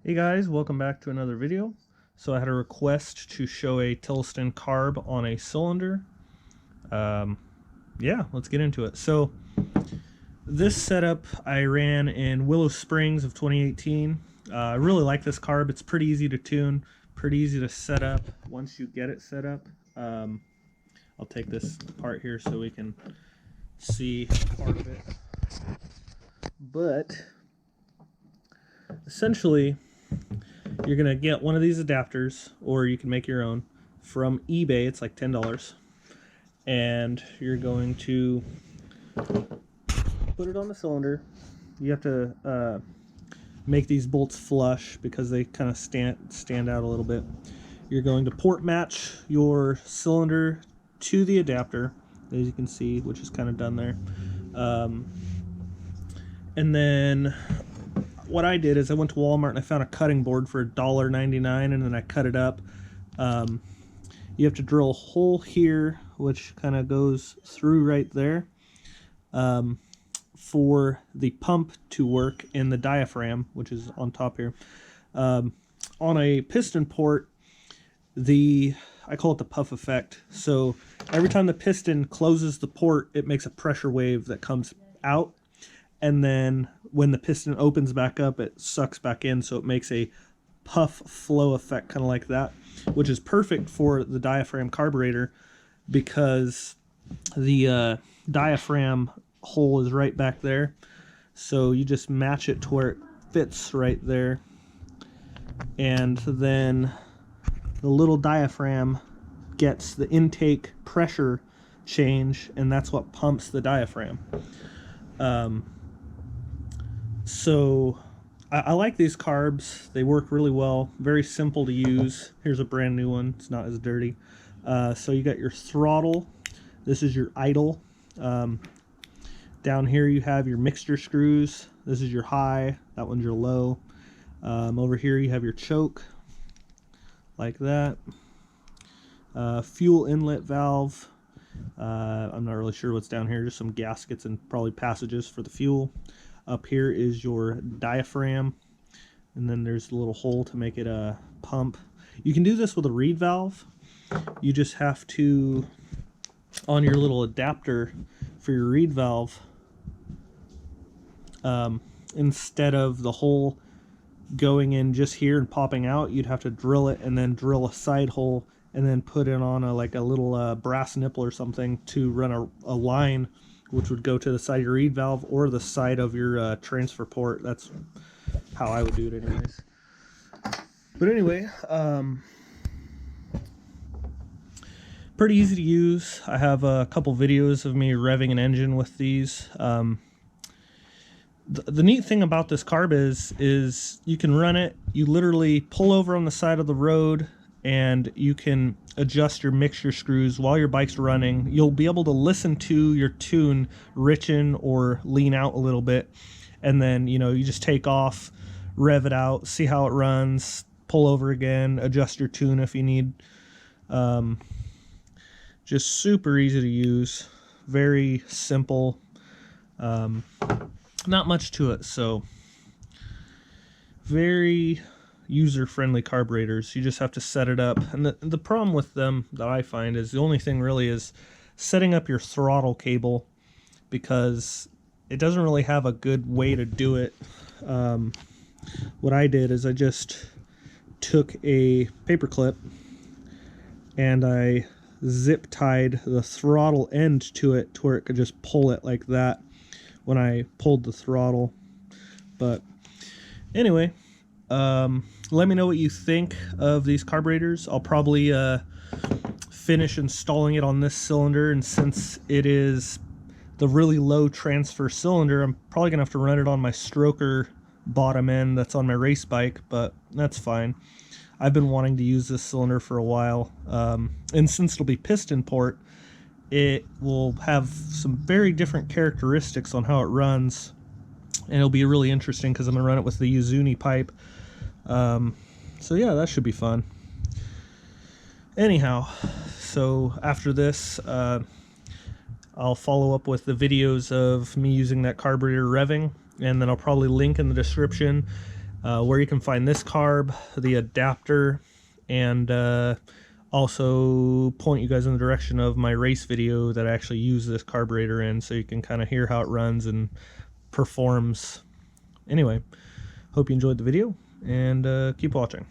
Hey guys, welcome back to another video. So I had a request to show a Tilliston carb on a cylinder. Yeah, let's get into it. So this setup I ran in Willow Springs of 2018. I really like this carb. It's pretty easy to tune, pretty easy to set up once you get it set up. I'll take this apart here so we can see part of it. But essentially, you're going to get one of these adapters, or you can make your own from eBay. It's like $10. And you're going to put it on the cylinder. You have to make these bolts flush because they kind of stand out a little bit. You're going to port match your cylinder to the adapter, as you can see, which is kind of done there. And then what I did is I went to Walmart and I found a cutting board for $1.99, and then I cut it up. You have to drill a hole here, which kind of goes through right there, for the pump to work in the diaphragm, which is on top here. On a piston port, I call it the puff effect. So every time the piston closes the port, it makes a pressure wave that comes out. And then when the piston opens back up, it sucks back in, so it makes a puff flow effect, kind of like that, which is perfect for the diaphragm carburetor because the diaphragm hole is right back there. So you just match it to where it fits right there. And then the little diaphragm gets the intake pressure change, and that's what pumps the diaphragm. So I like these carbs. They work really well. Very simple to use. Here's a brand new one. It's not as dirty. So you got your throttle. This is your idle. Down here you have your mixture screws. This is your high. That one's your low. Over here you have your choke, like that. Fuel inlet valve. I'm not really sure what's down here. Just some gaskets and probably passages for the fuel. Up here is your diaphragm, and then there's a little hole to make it a pump. You can do this with a reed valve. You just have to, on your little adapter for your reed valve, instead of the hole going in just here and popping out, you'd have to drill it and then drill a side hole and then put it on a little brass nipple or something to run a line, which would go to the side of your reed valve or the side of your transfer port. That's how I would do it anyways. But anyway, pretty easy to use. I have a couple videos of me revving an engine with these. The neat thing about this carb is you can run it. You literally pull over on the side of the road, and you can adjust your mixture screws while your bike's running. You'll be able to listen to your tune richen or lean out a little bit, and then you just take off, rev it out, see how it runs, pull over again, adjust your tune if you need. Just super easy to use, very simple, not much to it, so very user-friendly carburetors. You just have to set it up, and the problem with them that I find is the only thing really is setting up your throttle cable, because it doesn't really have a good way to do it. What I did is I just took a paper clip and I zip tied the throttle end to it to where it could just pull it like that when I pulled the throttle. But anyway, let me know what you think of these carburetors. I'll probably finish installing it on this cylinder, and since it is the really low transfer cylinder, I'm probably gonna have to run it on my stroker bottom end that's on my race bike, but that's fine. I've been wanting to use this cylinder for a while, and since it'll be piston port, it will have some very different characteristics on how it runs, and it'll be really interesting because I'm gonna run it with the Uzuni pipe. So yeah, that should be fun. Anyhow, so after this, I'll follow up with the videos of me using that carburetor revving, and then I'll probably link in the description where you can find this carb, the adapter, and also point you guys in the direction of my race video that I actually use this carburetor in, so you can kind of hear how it runs and performs. Anyway, hope you enjoyed the video, and keep watching.